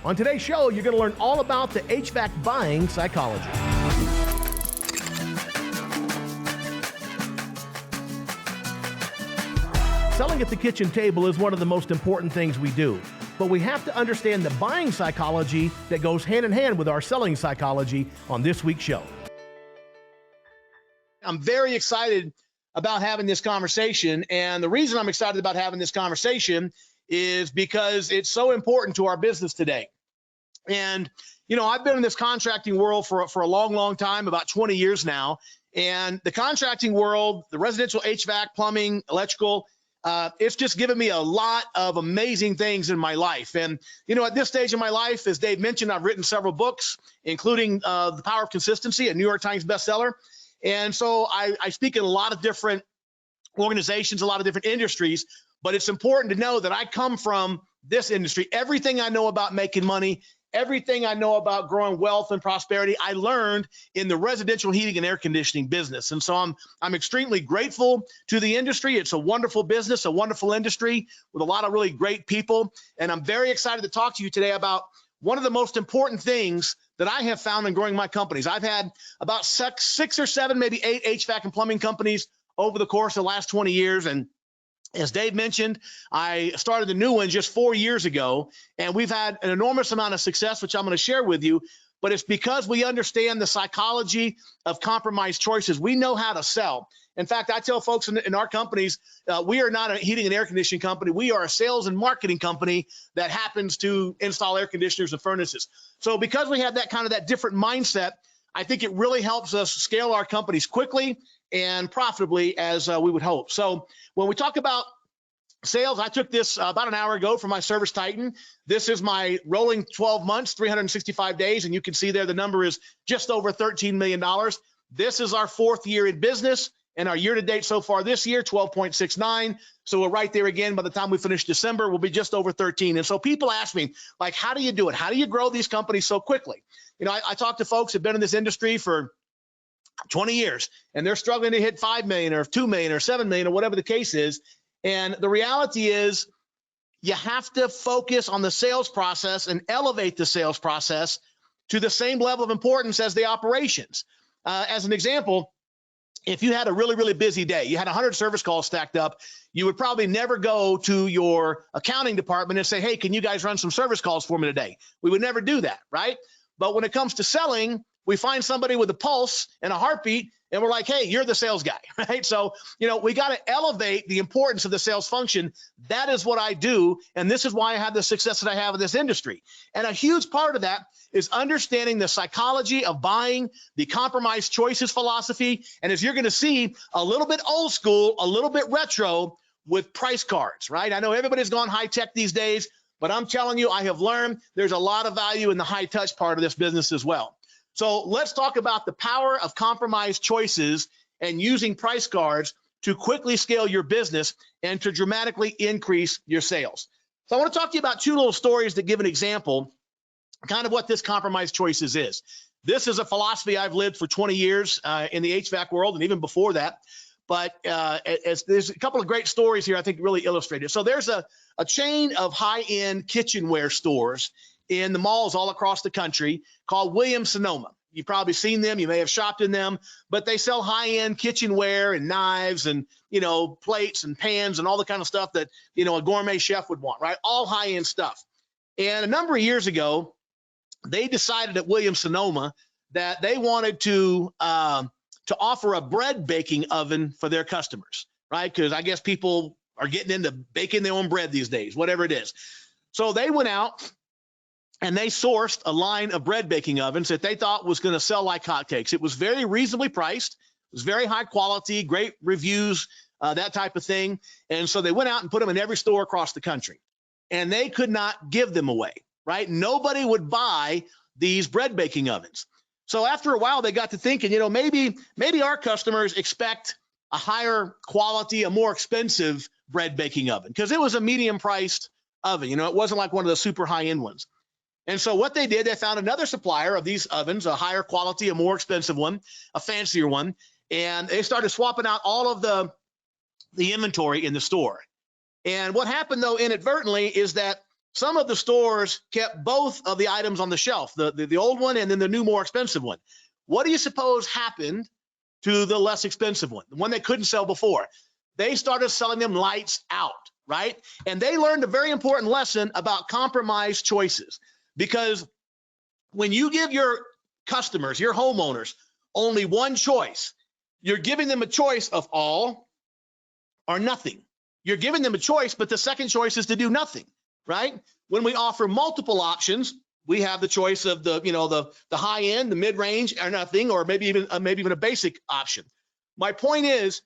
On today's show, you're going to learn all about the HVAC buying psychology. Selling at the kitchen table is one of the most important things we do, but we have to understand the buying psychology that goes hand in hand with our selling psychology on this week's show. I'm very excited about having this conversation, and the reason I'm excited about having this conversation is because it's so important to our business today. And, you know, I've been in this contracting world for a long, long time, about 20 years now, and the contracting world, the residential HVAC, plumbing, electrical, it's just given me a lot of amazing things in my life. And, you know, at this stage in my life, as Dave mentioned, I've written several books, including The Power of Consistency, a New York Times bestseller. And so I speak in a lot of different organizations, a lot of different industries, but it's important to know that I come from this industry. Everything I know about making money, everything I know about growing wealth and prosperity, I learned in the residential heating and air conditioning business. And so I'm extremely grateful to the industry. It's a wonderful business, a wonderful industry with a lot of really great people. And I'm very excited to talk to you today about one of the most important things that I have found in growing my companies. I've had about six or seven, maybe 8 HVAC and plumbing companies over the course of the last 20 years. And as Dave mentioned, I started a new one just 4 years ago, and we've had an enormous amount of success, which I'm going to share with you. But it's because we understand the psychology of compromised choices. We know how to sell. In fact, I tell folks in our companies, we are not a heating and air conditioning company. We are a sales and marketing company that happens to install air conditioners and furnaces. So because we have that different mindset, I think it really helps us scale our companies quickly and profitably as we would hope. So when we talk about sales, I took this about an hour ago from my Service Titan. This is my rolling 12 months, 365 days, and you can see there the number is just over $13 million. This is our 4th year in business, and our year-to-date so far this year, 12.69. So we're right there again. By the time we finish December, we'll be just over 13. And so people ask me, like, how do you do it? How do you grow these companies so quickly? You know, I talk to folks who've been in this industry for 20 years, and they're struggling to hit 5 million or 2 million or 7 million or whatever the case is. And the reality is you have to focus on the sales process and elevate the sales process to the same level of importance as the operations. As an example, if you had a really, really busy day, you had 100 service calls stacked up, you would probably never go to your accounting department and say, hey, can you guys run some service calls for me today? We would never do that, right? But when it comes to selling, we find somebody with a pulse and a heartbeat, and we're like, hey, you're the sales guy, right? So, you know, we got to elevate the importance of the sales function. That is what I do, and this is why I have the success that I have in this industry. And a huge part of that is understanding the psychology of buying, the compromised choices philosophy, and as you're going to see, a little bit old school, a little bit retro with price cards, right? I know everybody's gone high tech these days, but I'm telling you, I have learned there's a lot of value in the high touch part of this business as well. So let's talk about the power of compromised choices and using price cards to quickly scale your business and to dramatically increase your sales. So I want to talk to you about 2 little stories that give an example, kind of what this compromised choices is. This is a philosophy I've lived for 20 years in the HVAC world and even before that. But there's a couple of great stories here I think really illustrate it. So there's a chain of high-end kitchenware stores in the malls all across the country called Williams-Sonoma. You've probably seen them. You may have shopped in them, but they sell high-end kitchenware and knives and, you know, plates and pans and all the kind of stuff that, you know, a gourmet chef would want, right? All high-end stuff. And a number of years ago, they decided at Williams-Sonoma that they wanted to offer a bread baking oven for their customers, right? Because I guess people are getting into baking their own bread these days, whatever it is. So they went out and they sourced a line of bread baking ovens that they thought was going to sell like hotcakes. It was very reasonably priced. It was very high quality, great reviews, that type of thing. And so they went out and put them in every store across the country. And they could not give them away, right? Nobody would buy these bread baking ovens. So after a while, they got to thinking, you know, maybe our customers expect a higher quality, a more expensive bread baking oven, because it was a medium priced oven. You know, it wasn't like one of the super high end ones. And so what they did, they found another supplier of these ovens, a higher quality, a more expensive one, a fancier one, and they started swapping out all of the inventory in the store. And what happened, though, inadvertently, is that some of the stores kept both of the items on the shelf, the old one and then the new, more expensive one. What do you suppose happened to the less expensive one, the one they couldn't sell before? They started selling them lights out, right? And they learned a very important lesson about compromise choices, because when you give your customers, your homeowners, only one choice, you're giving them a choice of all or nothing. You're giving them a choice, but the second choice is to do nothing, right? When we offer multiple options, we have the choice of the high end, the mid range, or nothing, or maybe even a basic option. My point is,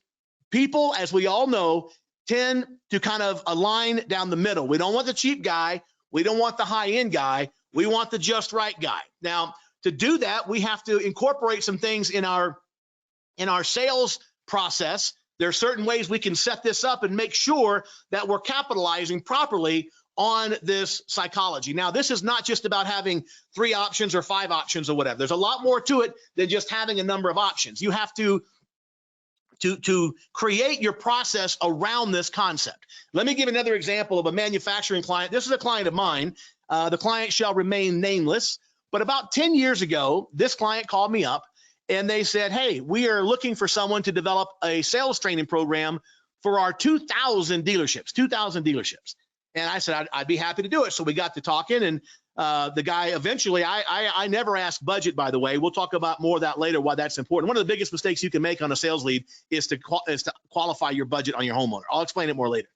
people, as we all know, tend to kind of align down the middle. We don't want the cheap guy. We don't want the high end guy. We want the just right guy. Now, to do that, we have to incorporate some things in our sales process. There are certain ways we can set this up and make sure that we're capitalizing properly on this psychology. Now, this is not just about having 3 options or 5 options or whatever. There's a lot more to it than just having a number of options. You have to create your process around this concept. Let me give another example of a manufacturing client. This is a client of mine. The client shall remain nameless. But about 10 years ago, this client called me up and they said, hey, we are looking for someone to develop a sales training program for our 2,000 dealerships. And I said, I'd be happy to do it. So we got to talking, and the guy eventually, I never ask budget, by the way. We'll talk about more of that later, why that's important. One of the biggest mistakes you can make on a sales lead is to qualify your budget on your homeowner. I'll explain it more later.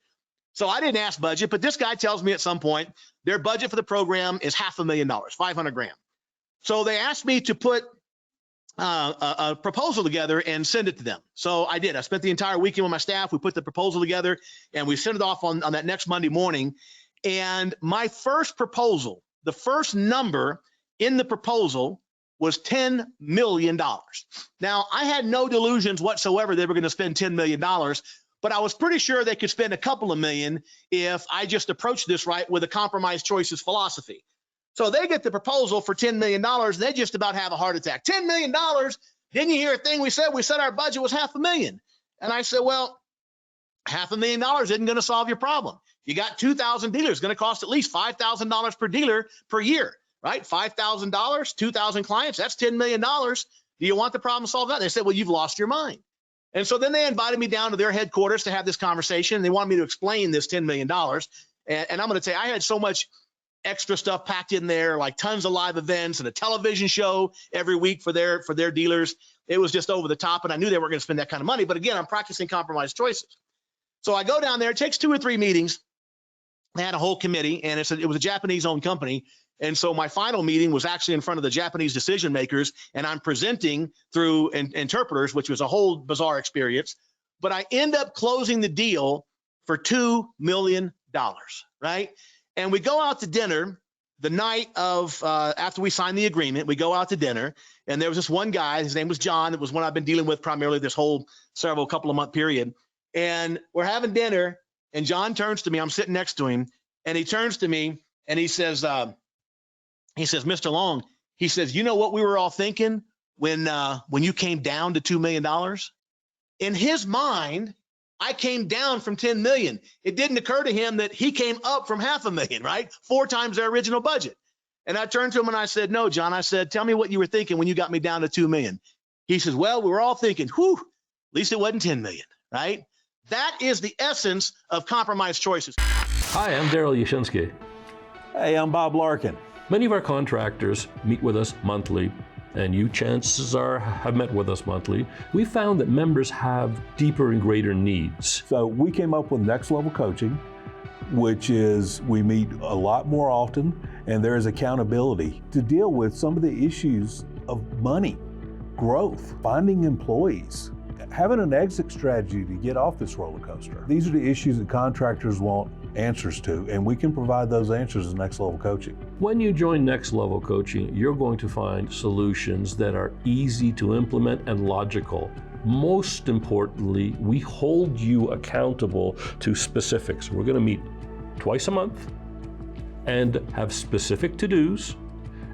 So I didn't ask budget, but this guy tells me at some point their budget for the program is $500,000, $500,000. So they asked me to put a proposal together and send it to them. So I did. I spent the entire weekend with my staff. We put the proposal together and we sent it off on that next Monday morning. And my first proposal, the first number in the proposal was $10 million. Now, I had no delusions whatsoever they were going to spend $10 million, but I was pretty sure they could spend a couple of million if I just approached this right with a compromise choices philosophy. So they get the proposal for $10 million. They just about have a heart attack. $10 million? Didn't you hear a thing we said? We said our budget was $500,000. And I said, well, $500,000 isn't going to solve your problem. You got 2,000 dealers. It's going to cost at least $5,000 per dealer per year, right? $5,000, 2,000 clients, that's $10 million. Do you want the problem solved? They said, well, you've lost your mind. And so then they invited me down to their headquarters to have this conversation. And they wanted me to explain this $10 million. And I'm going to tell you, I had so much extra stuff packed in there, like tons of live events and a television show every week for their dealers. It was just over the top, and I knew they weren't going to spend that kind of money. But again, I'm practicing compromise choices. So I go down there. It takes 2 or 3 meetings. They had a whole committee, and it was a Japanese-owned company. And so my final meeting was actually in front of the Japanese decision makers, and I'm presenting through interpreters, which was a whole bizarre experience. But I end up closing the deal for $2 million, right? And we go out to dinner the night of, after we signed the agreement, we go out to dinner, and there was this one guy, his name was John. It was one I've been dealing with primarily this whole couple of month period. And we're having dinner, and John turns to me, I'm sitting next to him, and he turns to me and he says, Mr. Long, he says, you know what we were all thinking when you came down to $2 million? In his mind, I came down from 10 million. It didn't occur to him that he came up from $500,000, right? 4 times their original budget. And I turned to him and I said, no, John, I said, tell me what you were thinking when you got me down to 2 million. He says, well, we were all thinking, whew, at least it wasn't 10 million, right? That is the essence of compromise choices. Hi, I'm Daryl Yashinsky. Hey, I'm Bob Larkin. Many of our contractors meet with us monthly, and you, chances are, have met with us monthly. We found that members have deeper and greater needs. So we came up with Next Level Coaching, which is we meet a lot more often, and there is accountability to deal with some of the issues of money, growth, finding employees, having an exit strategy to get off this roller coaster. These are the issues that contractors want answers to, and we can provide those answers in Next Level Coaching. When you join Next Level Coaching, you're going to find solutions that are easy to implement and logical. Most importantly, we hold you accountable to specifics. We're going to meet twice a month and have specific to-dos,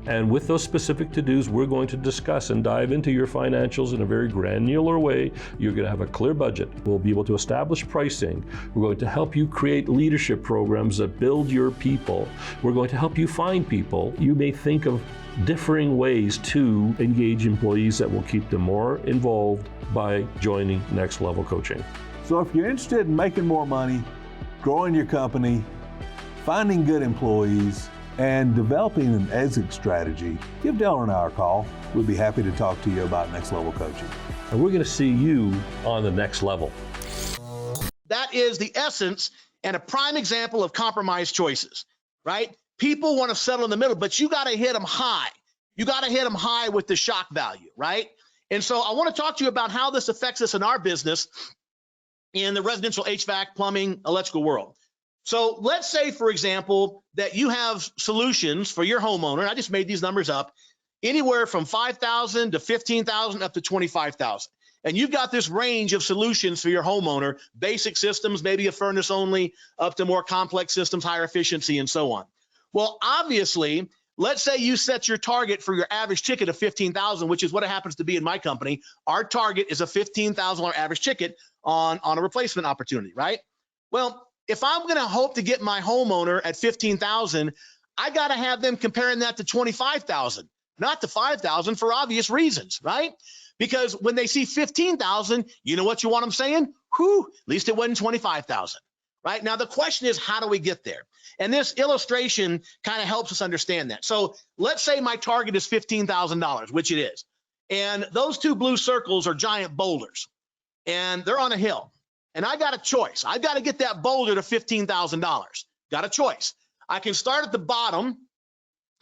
And with those specific to-dos, we're going to discuss and dive into your financials in a very granular way. You're going to have a clear budget. We'll be able to establish pricing. We're going to help you create leadership programs that build your people. We're going to help you find people. You may think of differing ways to engage employees that will keep them more involved by joining Next Level Coaching. So if you're interested in making more money, growing your company, finding good employees, and developing an exit strategy, give Dale and I a call. We'd be happy to talk to you about Next Level Coaching. And we're going to see you on the next level. That is the essence and a prime example of compromise choices, right? People want to settle in the middle, but you got to hit them high. You got to hit them high with the shock value, right? And so I want to talk to you about how this affects us in our business in the residential HVAC, plumbing, electrical world. So let's say, for example, that you have solutions for your homeowner. I just made these numbers up, anywhere from $5,000 to $15,000 up to $25,000. And you've got this range of solutions for your homeowner, basic systems, maybe a furnace only, up to more complex systems, higher efficiency, and so on. Well, obviously, let's say you set your target for your average ticket of $15,000, which is what it happens to be in my company. Our target is a $15,000 average ticket on a replacement opportunity, right? Well, if I'm going to hope to get my homeowner at $15,000, I got to have them comparing that to $25,000, not to $5,000 for obvious reasons, right? Because when they see $15,000, you know what you want them saying? Whew, at least it wasn't $25,000, right? Now, the question is, how do we get there? And this illustration kind of helps us understand that. So let's say my target is $15,000, which it is. And those two blue circles are giant boulders, and they're on a hill. And I got a choice. I got to get that boulder to $15,000. Got a choice. I can start at the bottom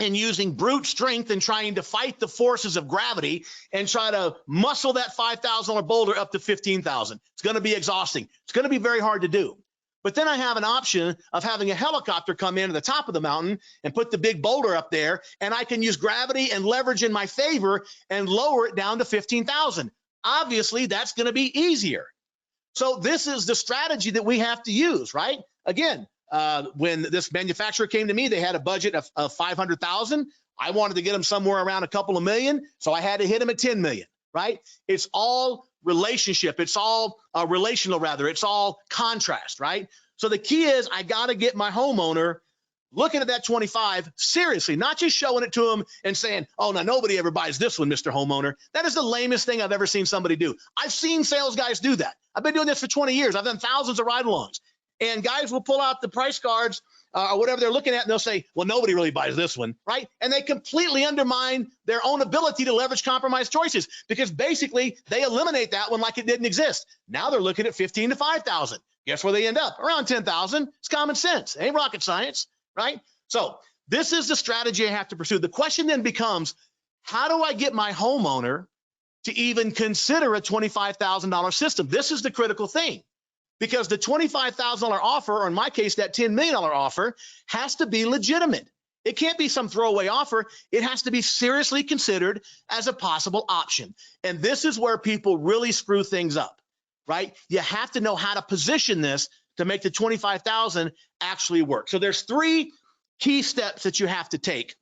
and using brute strength and trying to fight the forces of gravity and try to muscle that $5,000 boulder up to $15,000. It's going to be exhausting. It's going to be very hard to do. But then I have an option of having a helicopter come in at the top of the mountain and put the big boulder up there, and I can use gravity and leverage in my favor and lower it down to $15,000. Obviously, that's going to be easier. So this is the strategy that we have to use, right? Again, when this manufacturer came to me, they had a budget of $500,000. I wanted to get them somewhere around a couple of million, so I had to hit them at 10 million, right? It's all relationship. It's all relational, rather. It's all contrast, right? So the key is I got to get my homeowner looking at that 25 seriously, not just showing it to him and saying, oh, now nobody ever buys this one, Mr. Homeowner. That is the lamest thing I've ever seen somebody do. I've seen sales guys do that. I've been doing this for 20 years. I've done thousands of ride-alongs. And guys will pull out the price cards or whatever they're looking at, and they'll say, well, nobody really buys this one, right? And they completely undermine their own ability to leverage compromise choices because basically they eliminate that one like it didn't exist. Now they're looking at 15 to 5,000. Guess where they end up? Around 10,000. It's common sense. It ain't rocket science, right? So this is the strategy I have to pursue. The question then becomes, how do I get my homeowner to even consider a $25,000 system? This is the critical thing. Because the $25,000 offer, or in my case, that $10 million offer, has to be legitimate. It can't be some throwaway offer. It has to be seriously considered as a possible option. And this is where people really screw things up, right? You have to know how to position this to make the $25,000 actually work. So there's three key steps that you have to take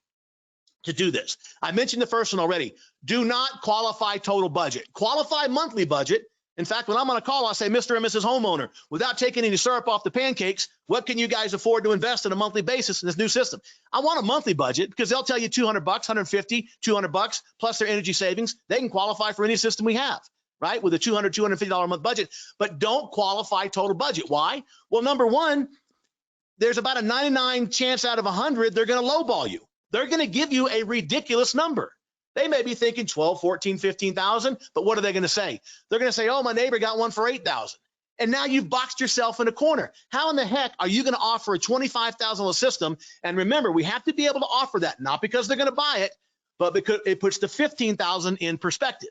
to do this. I mentioned the first one already. Do not qualify total budget. Qualify monthly budget. In fact, when I'm on a call, I'll say, Mr. and Mrs. Homeowner, without taking any syrup off the pancakes, what can you guys afford to invest on a monthly basis in this new system? I want a monthly budget because they'll tell you $200, $150, $200 plus their energy savings. They can qualify for any system we have, right? With a $200, $250 a month budget, but don't qualify total budget. Why? Well, number one, there's about a 99 chance out of 100 they're going to lowball you. They're going to give you a ridiculous number. They may be thinking 12, 14, 15,000, but what are they going to say? They're going to say, oh, my neighbor got one for 8,000. And now you've boxed yourself in a corner. How in the heck are you going to offer a $25,000 system? And remember, we have to be able to offer that, not because they're going to buy it, but because it puts the 15,000 in perspective.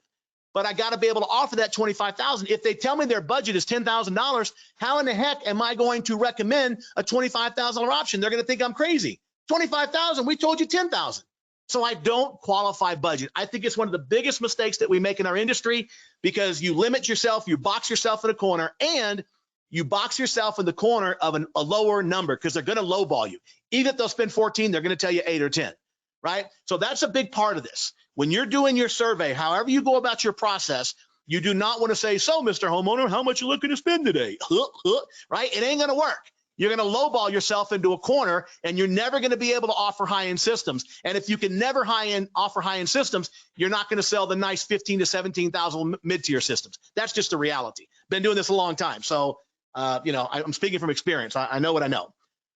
But I got to be able to offer that 25,000. If they tell me their budget is $10,000, how in the heck am I going to recommend a $25,000 option? They're going to think I'm crazy. 25,000, we told you 10,000. So I don't qualify budget. I think it's one of the biggest mistakes that we make in our industry because you limit yourself, you box yourself in a corner, and you box yourself in the corner of a lower number because they're going to lowball you. Even if they'll spend 14, they're going to tell you 8 or 10. right? So that's a big part of this. When you're doing your survey, however you go about your process, you do not want to say, so Mr. Homeowner, how much you looking to spend today? Right? It ain't going to work. You're going to lowball yourself into a corner, and you're never going to be able to offer high-end systems. And if you can never offer high-end systems, you're not going to sell the nice 15 to 17,000 mid-tier systems. That's just the reality. Been doing this a long time. So, I'm speaking from experience. I know what I know.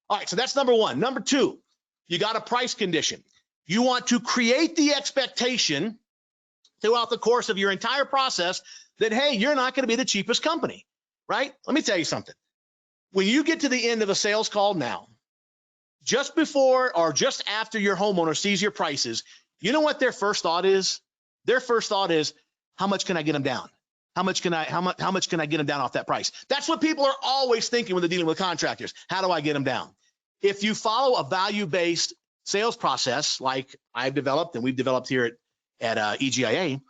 All right, so that's number one. Number two, you got a price condition. You want to create the expectation throughout the course of your entire process that, hey, you're not going to be the cheapest company, right? Let me tell you something. When you get to the end of a sales call now, just before or just after your homeowner sees your prices, you know what their first thought is? Their first thought is, how much can I get them down? How much can I get them down off that price? That's what people are always thinking when they're dealing with contractors. How do I get them down? If you follow a value-based sales process like I've developed and we've developed here at EGIA,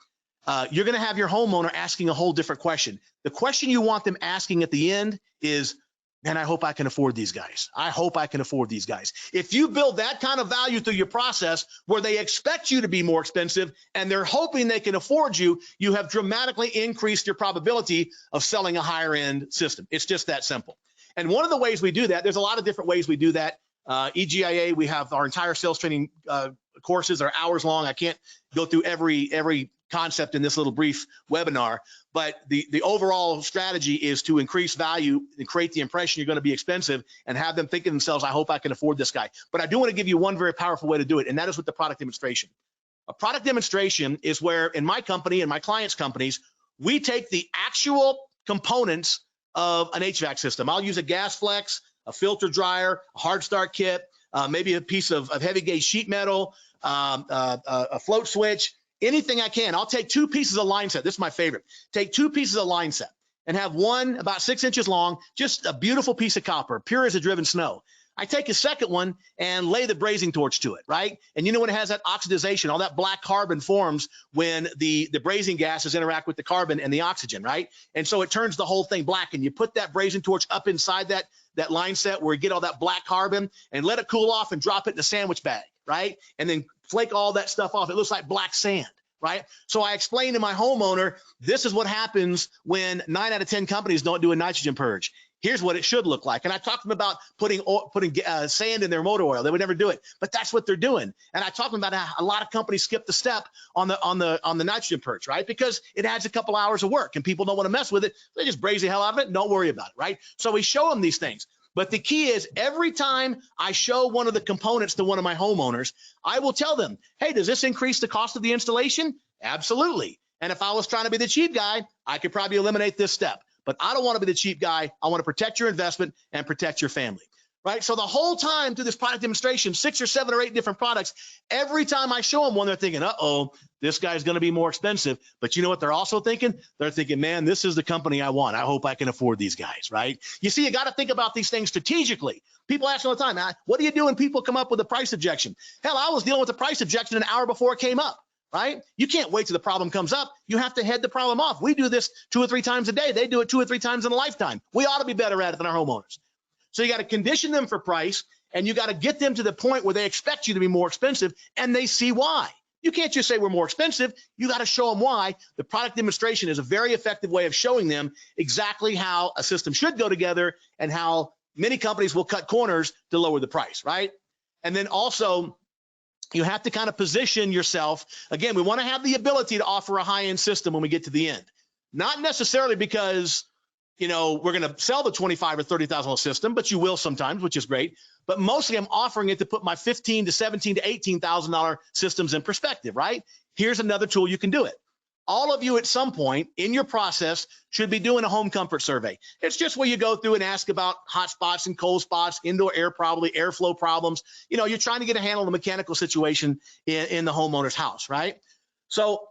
you're going to have your homeowner asking a whole different question. The question you want them asking at the end is, man, I hope I can afford these guys. I hope I can afford these guys. If you build that kind of value through your process where they expect you to be more expensive and they're hoping they can afford you, you have dramatically increased your probability of selling a higher end system. It's just that simple. And one of the ways we do that, there's a lot of different ways we do that. EGIA, we have our entire sales training courses are hours long. I can't go through every concept in this little brief webinar, but the overall strategy is to increase value and create the impression you're going to be expensive and have them think to themselves, I hope I can afford this guy. But I do want to give you one very powerful way to do it, and that is with the product demonstration. A product demonstration is where in my company and my clients' companies, we take the actual components of an HVAC system. I'll use a gas flex, a filter dryer, a hard start kit, maybe a piece of heavy gauge sheet metal, a float switch, anything I can. I'll take two pieces of line set. This is my favorite. Take two pieces of line set and have one about 6 inches long, just a beautiful piece of copper, pure as the driven snow. I take a second one and lay the brazing torch to it, right? And you know when it has that oxidization, all that black carbon forms when the brazing gases interact with the carbon and the oxygen, right? And so it turns the whole thing black, and you put that brazing torch up inside that line set where you get all that black carbon and let it cool off and drop it in a sandwich bag, right? And then flake all that stuff off. It looks like black sand, right? So I explained to my homeowner, this is what happens when 9 out of 10 companies don't do a nitrogen purge. Here's what it should look like. And I talked to them about putting sand in their motor oil. They would never do it, but that's what they're doing. And I talked to them about how a lot of companies skip the step on the nitrogen purge, right? Because it adds a couple hours of work and people don't want to mess with it. They just braze the hell out of it and don't worry about it, right? So we show them these things. But the key is every time I show one of the components to one of my homeowners, I will tell them, hey, does this increase the cost of the installation? Absolutely. And if I was trying to be the cheap guy, I could probably eliminate this step. But I don't want to be the cheap guy. I want to protect your investment and protect your family, right? So the whole time through this product demonstration, 6 or 7 or 8 different products, every time I show them one, they're thinking, uh-oh, this guy's going to be more expensive. But you know what they're also thinking? They're thinking, man, this is the company I want. I hope I can afford these guys, right? You see, you got to think about these things strategically. People ask all the time, what do you do when people come up with a price objection? Hell, I was dealing with a price objection an hour before it came up. Right? You can't wait till the problem comes up. You have to head the problem off. We do this 2 or 3 times a day. They do it 2 or 3 times in a lifetime. We ought to be better at it than our homeowners. So you got to condition them for price, and you got to get them to the point where they expect you to be more expensive, and they see why. You can't just say we're more expensive. You got to show them why. The product demonstration is a very effective way of showing them exactly how a system should go together and how many companies will cut corners to lower the price, right? And then also, you have to kind of position yourself. Again, we want to have the ability to offer a high-end system when we get to the end. Not necessarily because, we're going to sell the $25,000 or $30,000 system, but you will sometimes, which is great. But mostly I'm offering it to put my $15,000 to $17,000 to $18,000 systems in perspective, right? Here's another tool you can do it. All of you at some point in your process should be doing a home comfort survey. It's just where you go through and ask about hot spots and cold spots, indoor air airflow problems. You're trying to get a handle on the mechanical situation in the homeowner's house, right? So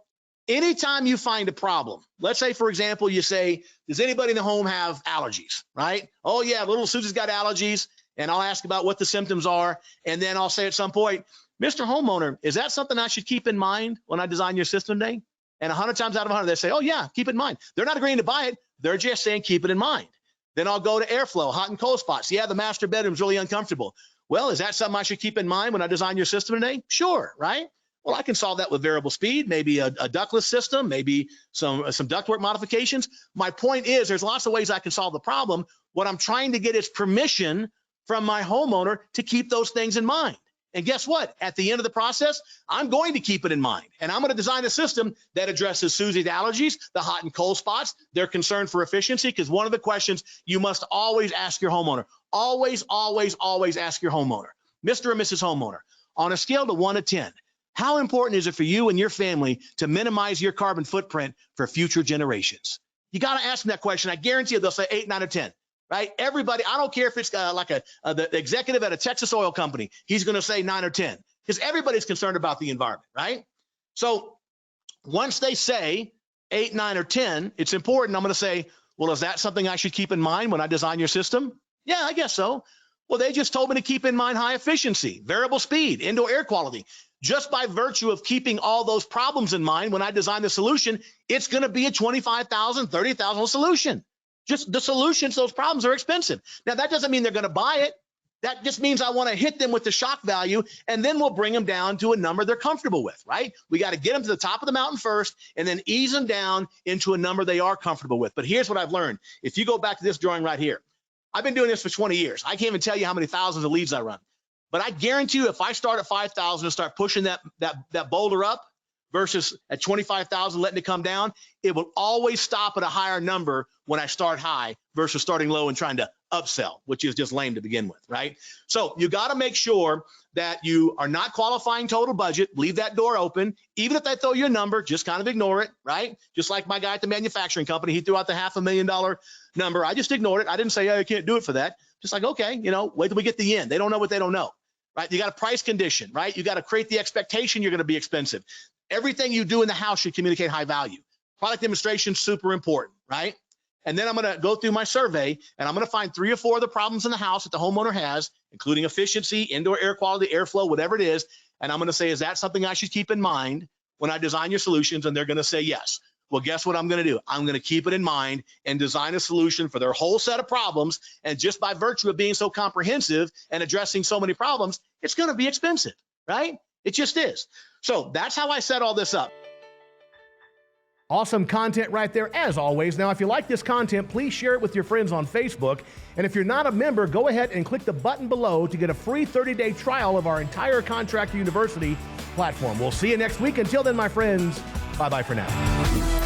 anytime you find a problem, let's say, for example, you say, does anybody in the home have allergies, right? Oh, yeah, little Susie's got allergies, and I'll ask about what the symptoms are, and then I'll say at some point, Mr. Homeowner, is that something I should keep in mind when I design your system today? And 100 times out of 100, they say, oh, yeah, keep it in mind. They're not agreeing to buy it. They're just saying keep it in mind. Then I'll go to airflow, hot and cold spots. Yeah, the master bedroom's really uncomfortable. Well, is that something I should keep in mind when I design your system today? Sure, right? Well, I can solve that with variable speed, maybe a ductless system, maybe some ductwork modifications. My point is there's lots of ways I can solve the problem. What I'm trying to get is permission from my homeowner to keep those things in mind. And guess what? At the end of the process, I'm going to keep it in mind. And I'm going to design a system that addresses Susie's allergies, the hot and cold spots, their concern for efficiency, because one of the questions you must always ask your homeowner, always, always, always ask your homeowner, Mr. or Mrs. Homeowner, on a scale to 1 to 10, how important is it for you and your family to minimize your carbon footprint for future generations? You got to ask them that question. I guarantee you they'll say 8, 9, or 10. Right? Everybody, I don't care if it's the executive at a Texas oil company, he's going to say 9 or 10 because everybody's concerned about the environment, right? So once they say 8, 9, or 10, it's important. I'm going to say, well, is that something I should keep in mind when I design your system? Yeah, I guess so. Well, they just told me to keep in mind high efficiency, variable speed, indoor air quality. Just by virtue of keeping all those problems in mind when I design the solution, it's going to be a $25,000, $30,000 solution. Just the solutions to those problems are expensive. Now, that doesn't mean they're going to buy it. That just means I want to hit them with the shock value, and then we'll bring them down to a number they're comfortable with, right? We got to get them to the top of the mountain first and then ease them down into a number they are comfortable with. But here's what I've learned. If you go back to this drawing right here, I've been doing this for 20 years. I can't even tell you how many thousands of leads I run. But I guarantee you, if I start at 5,000 and start pushing that boulder up versus at 25,000 letting it come down, it will always stop at a higher number when I start high versus starting low and trying to upsell, which is just lame to begin with, right? So you got to make sure that you are not qualifying total budget. Leave that door open. Even if they throw you a number, just kind of ignore it, right? Just like my guy at the manufacturing company, he threw out the $500,000 number. I just ignored it. I didn't say, oh, I can't do it for that. Just like, okay, wait till we get the end. They don't know what they don't know, right? You got a price condition, right? You got to create the expectation you're going to be expensive. Everything you do in the house should communicate high value. Product demonstration, super important, right? And then I'm going to go through my survey and I'm going to find 3 or 4 of the problems in the house that the homeowner has, including efficiency, indoor air quality, airflow, whatever it is. And I'm going to say, is that something I should keep in mind when I design your solutions? And they're going to say yes. Well, guess what I'm going to do? I'm going to keep it in mind and design a solution for their whole set of problems. And just by virtue of being so comprehensive and addressing so many problems, it's going to be expensive, right? It just is. So that's how I set all this up. Awesome content right there, as always. Now, if you like this content, please share it with your friends on Facebook. And if you're not a member, go ahead and click the button below to get a free 30-day trial of our entire Contractor University platform. We'll see you next week. Until then, my friends, bye-bye for now.